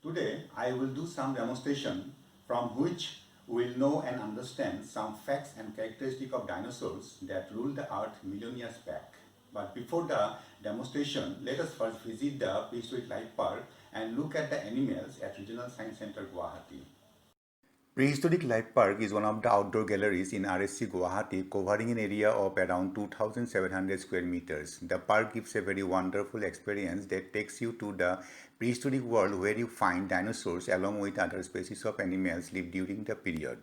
Today I will do some demonstration from which we will know and understand some facts and characteristics of dinosaurs that ruled the earth million years back. But before the demonstration, let us first visit the Prehistoric Life Park and look at the animals at Regional Science Center, Guwahati. Prehistoric Life Park is one of the outdoor galleries in RSC Guwahati, covering an area of around 2,700 square meters. The park gives a very wonderful experience that takes you to the prehistoric world where you find dinosaurs along with other species of animals lived during the period.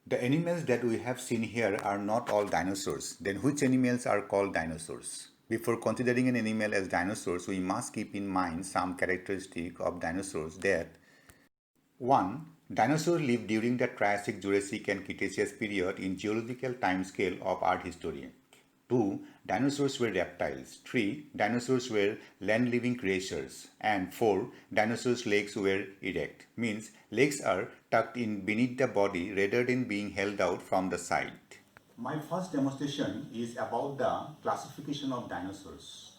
The animals that we have seen here are not all dinosaurs. Then which animals are called dinosaurs? Before considering an animal as dinosaurs, we must keep in mind some characteristics of dinosaurs that 1. Dinosaurs lived during the Triassic, Jurassic and Cretaceous period in geological timescale of art history. 2. Dinosaurs were reptiles. 3. Dinosaurs were land-living creatures. And 4. Dinosaurs' legs were erect. Means legs are tucked in beneath the body rather than being held out from the side. My first demonstration is about the classification of dinosaurs.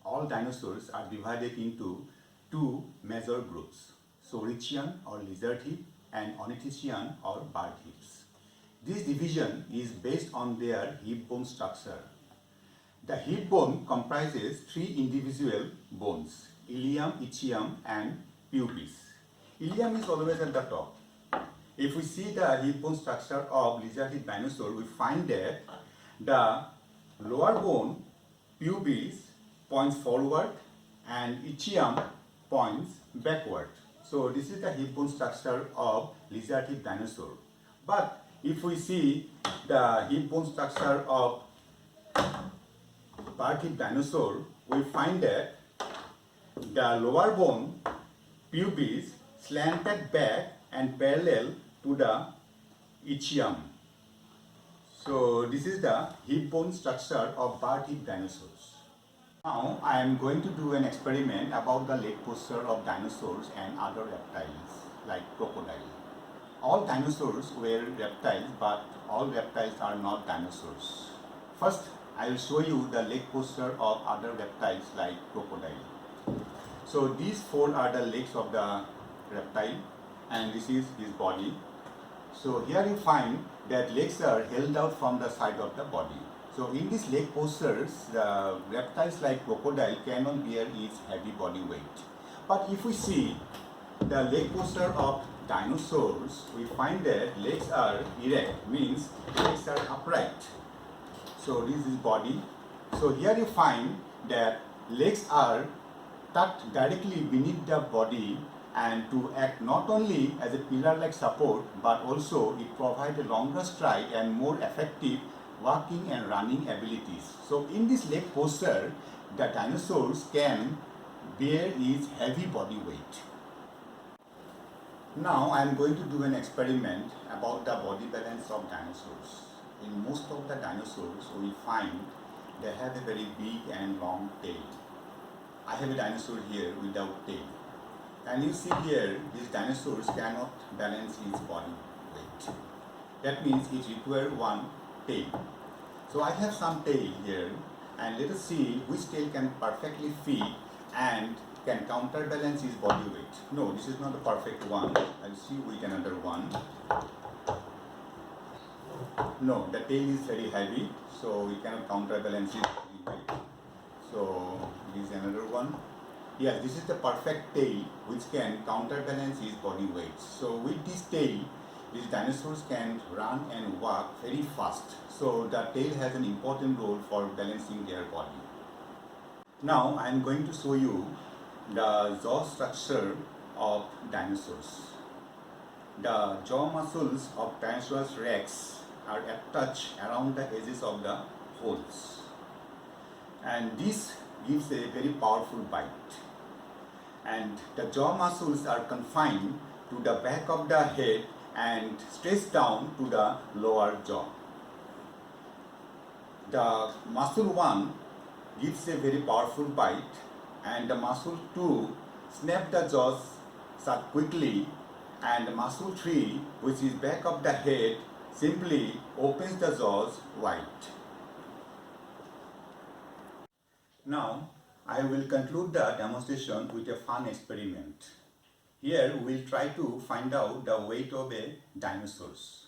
All dinosaurs are divided into two major groups, Saurichian or lizard hip and Ornithischian or bird hips. This division is based on their hip bone structure. The hip bone comprises three individual bones, ilium, ischium and pubis. Ilium is always at the top. If we see the hip bone structure of lizard hip dinosaur, we find that the lower bone, pubis, points forward and ischium points backward. So this is the hip bone structure of lizard hip dinosaur. But if we see the hip bone structure of bird hip dinosaur, we find that the lower bone, pubis, slanted back and parallel to the ischium. So this is the hip bone structure of bird hip dinosaurs. Now I am going to do an experiment about the leg posture of dinosaurs and other reptiles like crocodile. All dinosaurs were reptiles, but all reptiles are not dinosaurs. First, I will show you the leg posture of other reptiles like crocodile. So these four are the legs of the reptile and this is his body. So here you find that legs are held out from the side of the body. So in these leg postures, the reptiles like crocodile cannot bear its heavy body weight. But if we see the leg posture of dinosaurs, we find that legs are erect, means legs are upright. So this is body. So here you find that legs are tucked directly beneath the body and to act not only as a pillar-like support but also it provides a longer stride and more effective walking and running abilities. So in this leg posture, the dinosaurs can bear its heavy body weight. Now I am going to do an experiment about the body balance of dinosaurs. In most of the dinosaurs we find they have a very big and long tail. I have a dinosaur here without tail. And you see here, these dinosaurs cannot balance its body weight. That means it requires one tail. So I have some tail here, and let us see which tail can perfectly fit and can counterbalance his body weight. No, this is not the perfect one. I'll see with another one. No, the tail is very heavy, so we cannot counterbalance his body weight. So this is another one. Yes, this is the perfect tail which can counterbalance his body weight. So with this tail, these dinosaurs can run and walk very fast. So the tail has an important role for balancing their body. Now I am going to show you the jaw structure of dinosaurs. The jaw muscles of Tyrannosaurus rex are attached around the edges of the holes, and this gives a very powerful bite. And the jaw muscles are confined to the back of the head and stretched down to the lower jaw. The muscle 1 gives a very powerful bite, and the muscle 2 snaps the jaws shut quickly, and the muscle 3, which is back of the head, simply opens the jaws wide. Now I will conclude the demonstration with a fun experiment. Here we will try to find out the weight of a dinosaurs.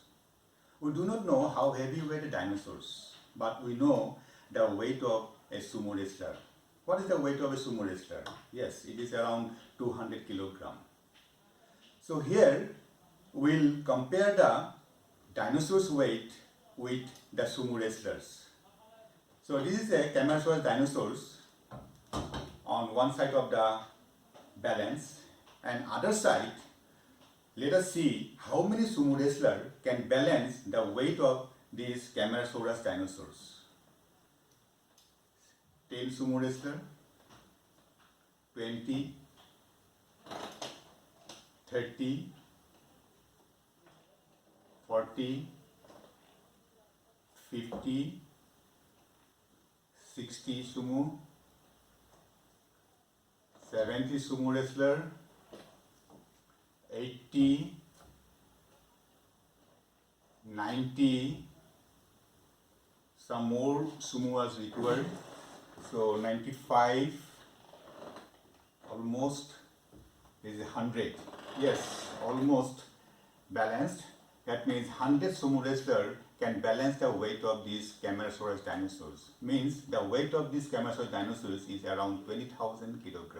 We do not know how heavy were the dinosaurs, but we know the weight of a sumo wrestler. What is the weight of a sumo wrestler? Yes, it is around 200 kilogram. So here we will compare the dinosaurs' weight with the sumo wrestlers. So this is a Camarasaurus dinosaurs on one side of the balance, and other side, let us see how many sumo wrestlers can balance the weight of these Camarasaurus dinosaurs. 10 sumo wrestler, 20, 30, 40, 50, 60 sumo, 70 sumo wrestler, 80, 90, some more sumo was required, so 95, almost is 100. Yes, almost balanced. That means 100 sumo wrestler can balance the weight of these Camarasaurus dinosaurs. Means the weight of these Camarasaurus dinosaurs is around 20,000 kilograms.